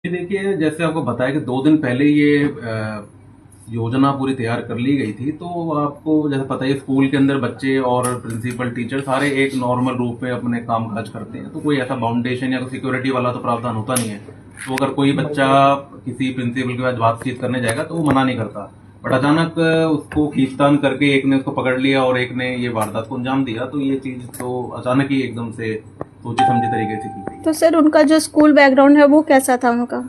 देखिए, जैसे आपको बताया कि 2 दिन पहले ये योजना पूरी तैयार कर ली गई थी, तो आपको जैसे पता ही है स्कूल के अंदर बच्चे और प्रिंसिपल टीचर सारे एक नॉर्मल रूप में अपने काम-काज करते हैं, तो कोई ऐसा बाउंडेशन या सिक्योरिटी वाला तो प्रावधान होता नहीं है। तो अगर कोई बच्चा किसी प्रिंसिपल के साथ बातचीत करने जाएगा तो वो मना नहीं करता। बट अचानक उसको खींचतान करके एक ने उसको पकड़ लिया और एक ने ये वारदात को अंजाम दिया, तो ये चीज़ तो अचानक ही एकदम से सोची-समझी तरीके से की गई। तो सर उनका जो स्कूल बैकग्राउंड है वो कैसा था उनका?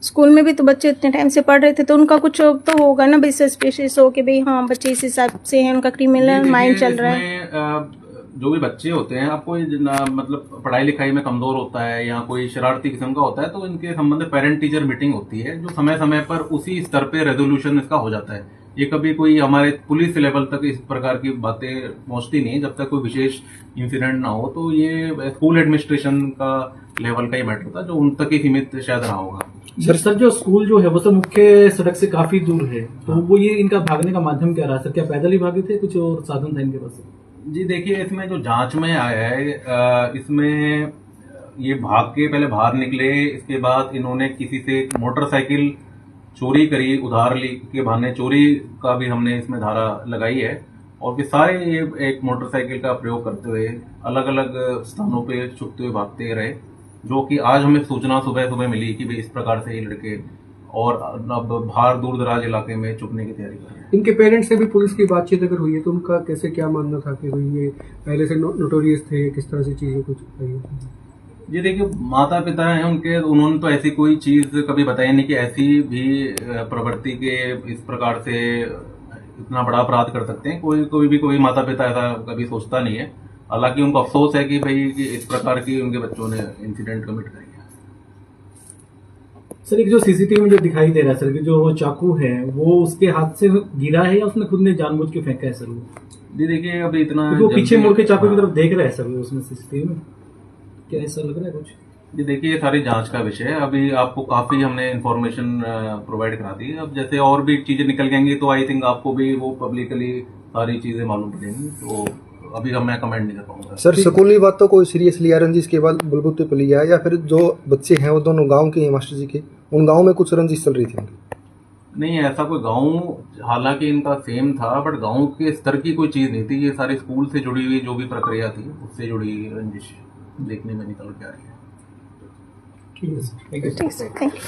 स्कूल में भी तो बच्चे इतने टाइम से पढ़ रहे थे, तो उनका कुछ तो होगा ना सस्पिशियस हो कि भाई हाँ बच्चे इस हिसाब से हैं, उनका क्रिमिनल माइंड चल रहा है। जो भी बच्चे होते हैं, आपको मतलब पढ़ाई लिखाई में कमजोर होता है या कोई शरारती किस्म का होता है, तो इनके संबंध में पेरेंट टीचर मीटिंग होती है, जो समय समय पर उसी स्तर पे रेजोल्यूशन इसका हो जाता है। ये कभी कोई हमारे पुलिस लेवल तक इस प्रकार की बातें पहुंचती नहीं जब तक कोई विशेष इंसिडेंट ना हो। तो ये स्कूल एडमिनिस्ट्रेशन का लेवल का ही मैटर होता है, जो उन तक ही सीमित शायद रहा होगा। सर जो स्कूल जो है वो सर मुख्य सड़क से काफी दूर है, तो वो ये इनका भागने का माध्यम क्या रहा सर? क्या पैदल ही भागे थे, कुछ और साधन था इनके पास? जी देखिए, इसमें जो जांच में आया है, इसमें ये भाग के पहले बाहर निकले, इसके बाद इन्होंने किसी से मोटरसाइकिल चोरी करी, उधार ली के बहाने चोरी का भी हमने इसमें धारा लगाई है। और फिर सारे ये एक मोटरसाइकिल का प्रयोग करते हुए अलग अलग स्थानों पे छुपते हुए भागते रहे, जो कि आज हमें सूचना सुबह सुबह मिली कि भाई इस प्रकार से ये लड़के और अब बाहर दूर दराज इलाके में छुपने की तैयारी कर रहे हैं। इनके पेरेंट्स से भी पुलिस की बातचीत अगर हुई है तो उनका कैसे क्या मानना था कि भाई ये पहले से नोटोरियस थे, किस तरह से चीजें कुछ आई? जी देखिए, माता पिता हैं उनके, उन्होंने तो ऐसी कोई चीज कभी बताई नहीं कि ऐसी भी प्रवृत्ति के इस प्रकार से इतना बड़ा अपराध कर सकते हैं। कोई माता पिता ऐसा कभी सोचता नहीं है। हालांकि उनको अफसोस है कि भाई कि इस प्रकार की उनके बच्चों ने इंसिडेंट कमिट कर दिया। सर एक जो सीसीटीवी में जो दिखाई दे रहा है सर कि जो वो चाकू है वो उसके हाथ से गिरा है या उसने खुद ने जानबूझ के फेंका है सर? वो जी देखिए, अभी इतना वो पीछे मुड़ के चाकू की तरफ देख रहा है सर, वो उसमें सीसीटीवी में क्या ऐसा लग रहा है कुछ? जी देखिए, ये सारी जांच का विषय है। अभी आपको काफी हमने इन्फॉर्मेशन प्रोवाइड करा दी है। अब जैसे और भी चीजें निकल जाएंगी तो आई थिंक आपको भी वो पब्लिकली सारी चीजें मालूम पड़ेंगी। तो अभी मैं कमेंट नहीं कर पाऊंगा। सर स्कूली बात तो कोई सीरियस लिया रंजिश के बाद बलबूते पे लिया, या फिर जो बच्चे हैं वो दोनों गांव के हैं मास्टर जी के, उन गांव में कुछ रंजिश चल रही थी? नहीं, ऐसा कोई गांव, हालांकि इनका सेम था, बट गांव के स्तर की कोई चीज नहीं थी। ये सारी स्कूल से जुड़ी हुई जो भी प्रक्रिया थी उससे जुड़ी रंजिश देखने में निकल के आ रही है। ठीक है सर, थैंक यू। ठीक सर, थैंक यू।